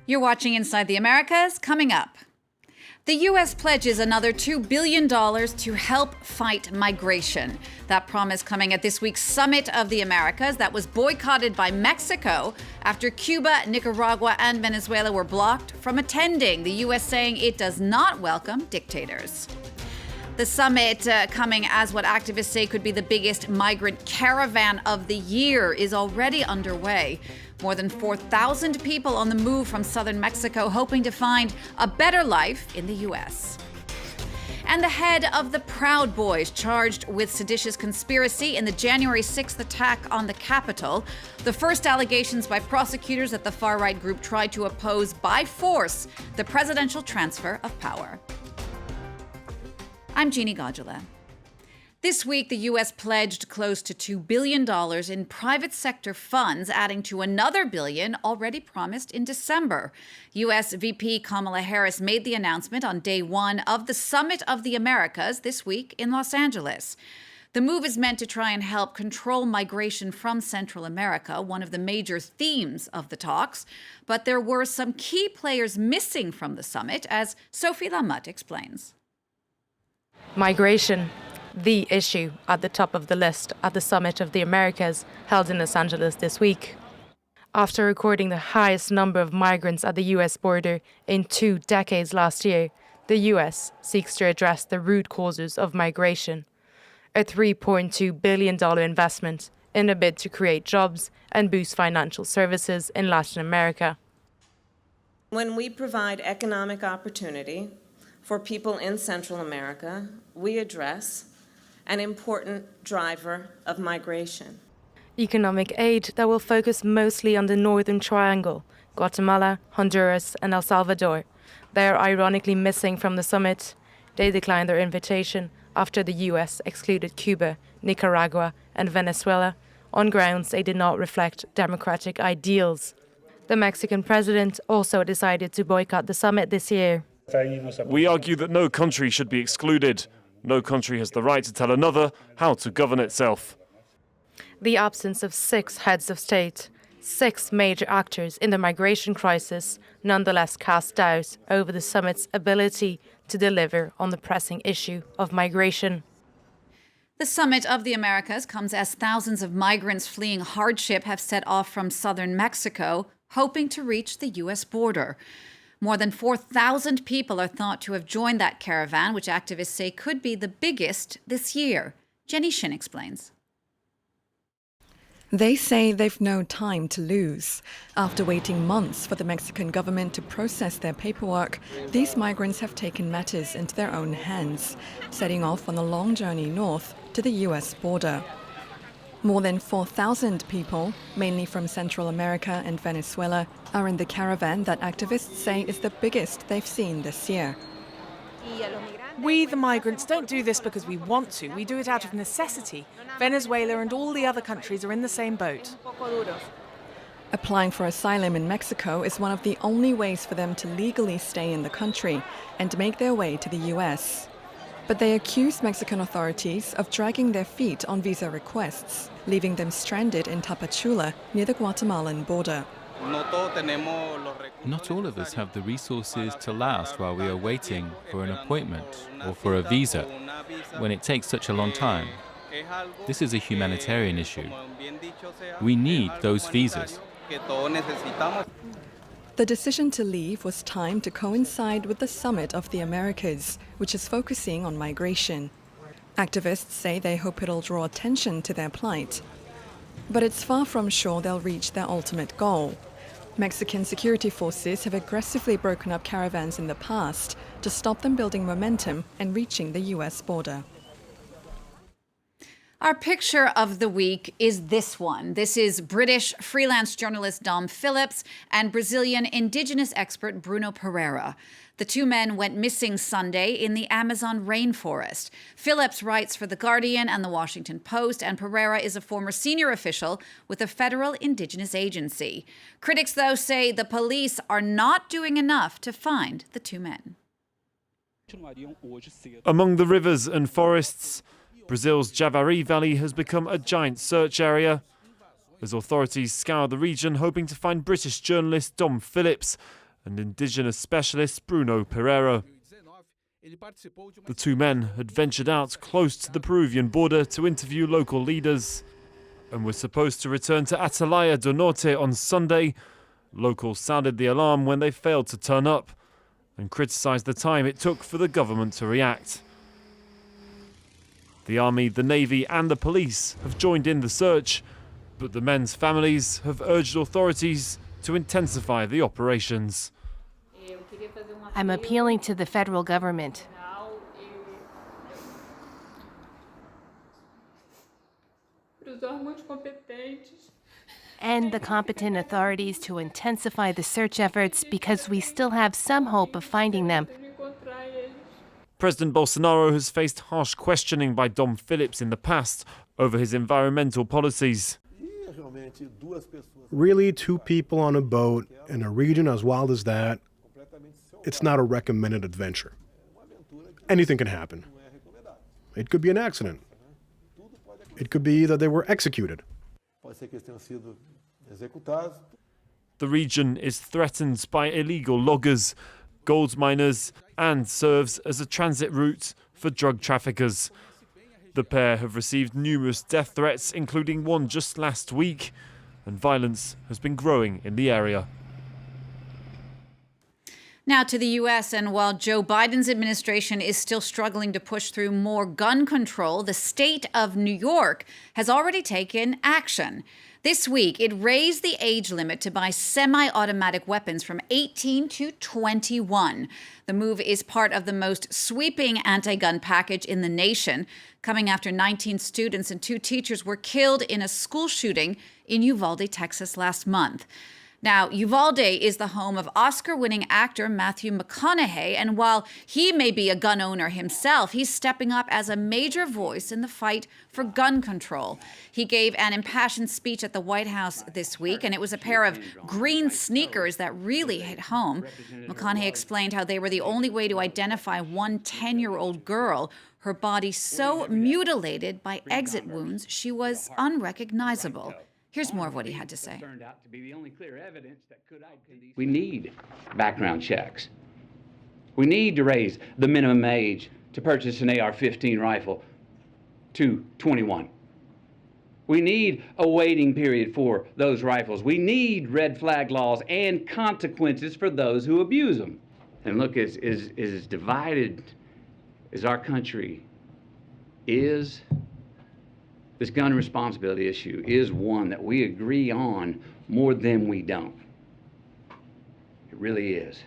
You're watching Inside the Americas. Coming up, the U.S. pledges another $2 billion to help fight migration. That promise coming at this week's Summit of the Americas that was boycotted by Mexico after Cuba, Nicaragua, and Venezuela were blocked from attending, the U.S. saying it does not welcome dictators. The summit, coming as what activists say could be the biggest migrant caravan of the year, is already underway. More than 4,000 people on the move from southern Mexico, hoping to find a better life in the U.S. And the head of the Proud Boys, charged with seditious conspiracy in the January 6th attack on the Capitol. The first allegations by prosecutors that the far-right group tried to oppose by force the presidential transfer of power. I'm Jeannie Godula. This week, the U.S. pledged close to $2 billion in private sector funds, adding to another $1 billion already promised in December. U.S. VP Kamala Harris made the announcement on day one of the Summit of the Americas this week in Los Angeles. The move is meant to try and help control migration from Central America, one of the major themes of the talks. But there were some key players missing from the summit, as Sophie Lamut explains. Migration, the issue at the top of the list at the Summit of the Americas held in Los Angeles this week. After recording the highest number of migrants at the US border in 2 decades last year, the US seeks to address the root causes of migration. A $3.2 billion investment in a bid to create jobs and boost financial services in Latin America. When we provide economic opportunity for people in Central America, we address an important driver of migration. Economic aid that will focus mostly on the Northern Triangle, Guatemala, Honduras, and El Salvador. They are ironically missing from the summit. They declined their invitation after the US excluded Cuba, Nicaragua, and Venezuela on grounds they did not reflect democratic ideals. The Mexican president also decided to boycott the summit this year. We argue that no country should be excluded. No country has the right to tell another how to govern itself. The absence of 6 heads of state, 6 major actors in the migration crisis, nonetheless cast doubt over the summit's ability to deliver on the pressing issue of migration. The Summit of the Americas comes as thousands of migrants fleeing hardship have set off from southern Mexico, hoping to reach the U.S. border. More than 4,000 people are thought to have joined that caravan, which activists say could be the biggest this year. Jenny Shin explains. They say they've no time to lose. After waiting months for the Mexican government to process their paperwork, these migrants have taken matters into their own hands, setting off on a long journey north to the U.S. border. More than 4,000 people, mainly from Central America and Venezuela, are in the caravan that activists say is the biggest they've seen this year. We, the migrants, don't do this because we want to. We do it out of necessity. Venezuela and all the other countries are in the same boat. Applying for asylum in Mexico is one of the only ways for them to legally stay in the country and make their way to the U.S. But they accuse Mexican authorities of dragging their feet on visa requests, leaving them stranded in Tapachula near the Guatemalan border. Not all of us have the resources to last while we are waiting for an appointment or for a visa, when it takes such a long time. This is a humanitarian issue. We need those visas. The decision to leave was timed to coincide with the Summit of the Americas, which is focusing on migration. Activists say they hope it'll draw attention to their plight. But it's far from sure they'll reach their ultimate goal. Mexican security forces have aggressively broken up caravans in the past to stop them building momentum and reaching the U.S. border. Our picture of the week is this one. This is British freelance journalist Dom Phillips and Brazilian indigenous expert Bruno Pereira. The 2 men went missing Sunday in the Amazon rainforest. Phillips writes for The Guardian and The Washington Post, and Pereira is a former senior official with a federal indigenous agency. Critics, though, say the police are not doing enough to find the 2 men. Among the rivers and forests, Brazil's Javari Valley has become a giant search area as authorities scour the region hoping to find British journalist Dom Phillips and indigenous specialist Bruno Pereira. The two men had ventured out close to the Peruvian border to interview local leaders and were supposed to return to Atalaya do Norte on Sunday. Locals sounded the alarm when they failed to turn up and criticised the time it took for the government to react. The army, the navy and the police have joined in the search, but the men's families have urged authorities to intensify the operations. I'm appealing to the federal government. And the competent authorities to intensify the search efforts because we still have some hope of finding them. President Bolsonaro has faced harsh questioning by Dom Phillips in the past over his environmental policies. Really, two people on a boat in a region as wild as that, it's not a recommended adventure. Anything can happen. It could be an accident. It could be that they were executed. The region is threatened by illegal loggers, gold miners, and serves as a transit route for drug traffickers. The pair have received numerous death threats, including one just last week, and violence has been growing in the area. Now to the U.S., and while Joe Biden's administration is still struggling to push through more gun control, the state of New York has already taken action. This week, it raised the age limit to buy semi-automatic weapons from 18 to 21. The move is part of the most sweeping anti-gun package in the nation, coming after 19 students and 2 teachers were killed in a school shooting in Uvalde, Texas last month. Now, Uvalde is the home of Oscar-winning actor Matthew McConaughey, and while he may be a gun owner himself, he's stepping up as a major voice in the fight for gun control. He gave an impassioned speech at the White House this week, and it was a pair of green sneakers that really hit home. McConaughey explained how they were the only way to identify one 10-year-old girl, her body so mutilated by exit wounds she was unrecognizable. Here's more of what he had to say. We need background checks. We need to raise the minimum age to purchase an AR-15 rifle to 21. We need a waiting period for those rifles. We need red flag laws and consequences for those who abuse them. And look, as divided as our country is, this gun responsibility issue is one that we agree on more than we don't. It really is.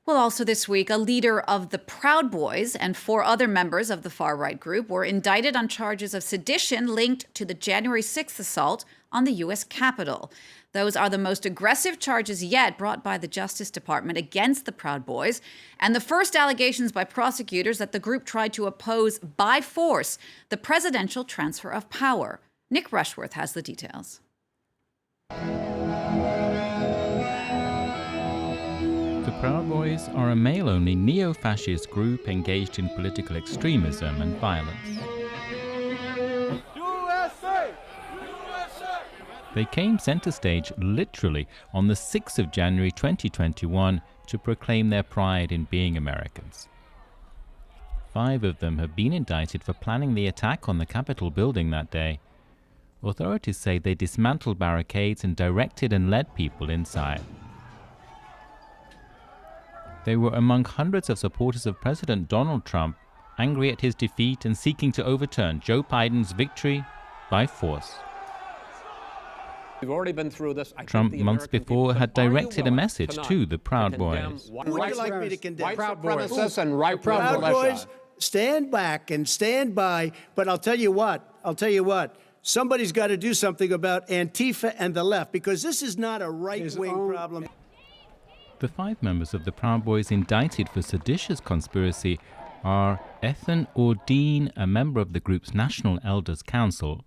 Well, also this week, a leader of the Proud Boys and 4 other members of the far-right group were indicted on charges of sedition linked to the January 6th assault on the U.S. Capitol. Those are the most aggressive charges yet brought by the Justice Department against the Proud Boys, and the first allegations by prosecutors that the group tried to oppose by force the presidential transfer of power. Nick Rushworth has the details. The Proud Boys are a male-only neo-fascist group engaged in political extremism and violence. They came center stage literally on the 6th of January 2021 to proclaim their pride in being Americans. 5 of them have been indicted for planning the attack on the Capitol building that day. Authorities say they dismantled barricades and directed and led people inside. They were among hundreds of supporters of President Donald Trump, angry at his defeat and seeking to overturn Joe Biden's victory by force. We've already been through this. Trump months before had directed a message to the Proud Boys. Would you like me to condemn Proud Boys? and Proud Boys, stand back and stand by. But I'll tell you what. Somebody's got to do something about Antifa and the left, because this is not a right-wing problem. The 5 members of the Proud Boys indicted for seditious conspiracy are Ethan Ordine, a member of the group's National Elders Council,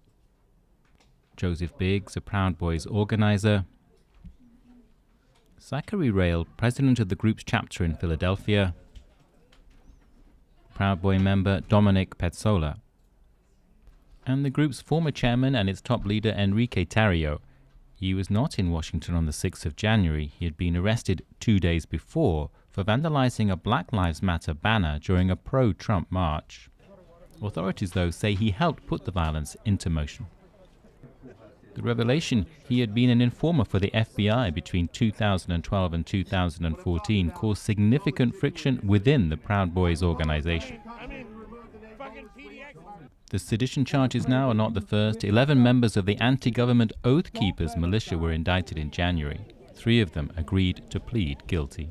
Joseph Biggs, a Proud Boys organizer, Zachary Rail, president of the group's chapter in Philadelphia, Proud Boy member Dominic Petzola, and the group's former chairman and its top leader Enrique Tarrio, He was not in Washington on the 6th of January. He had been arrested 2 days before for vandalizing a Black Lives Matter banner during a pro-Trump march. Authorities, though, say he helped put the violence into motion. The revelation he had been an informer for the FBI between 2012 and 2014 caused significant friction within the Proud Boys organization. The sedition charges now are not the first. 11 members of the anti-government Oath Keepers militia were indicted in January. 3 of them agreed to plead guilty.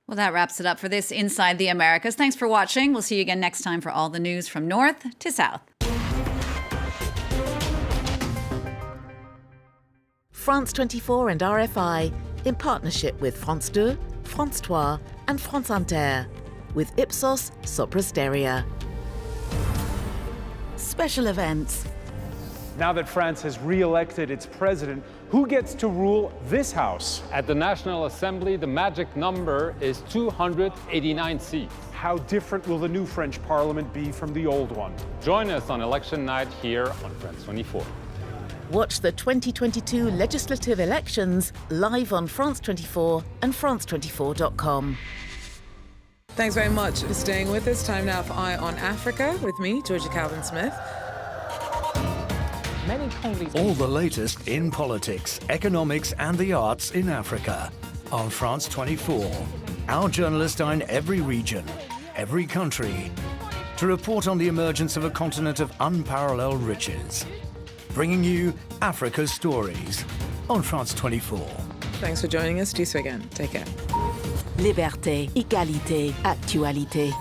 Well, that wraps it up for this Inside the Americas. Thanks for watching. We'll see you again next time for all the news from north to south. France 24 and RFI, in partnership with France 2, France 3 and France Inter, with Ipsos Soprasteria. Special events. Now that France has re-elected its president, who gets to rule this house? At the National Assembly, the magic number is 289 seats. How different will the new French parliament be from the old one? Join us on election night here on France 24. Watch the 2022 legislative elections live on France 24 and France24.com. Thanks very much for staying with us. Time now for Eye on Africa with me, Georgia Calvin-Smith. All the latest in politics, economics and the arts in Africa on France 24. Our journalists are in every region, every country, to report on the emergence of a continent of unparalleled riches. Bringing you Africa's stories on France 24. Thanks for joining us. Do so again. Take care. Liberté, égalité, actualité.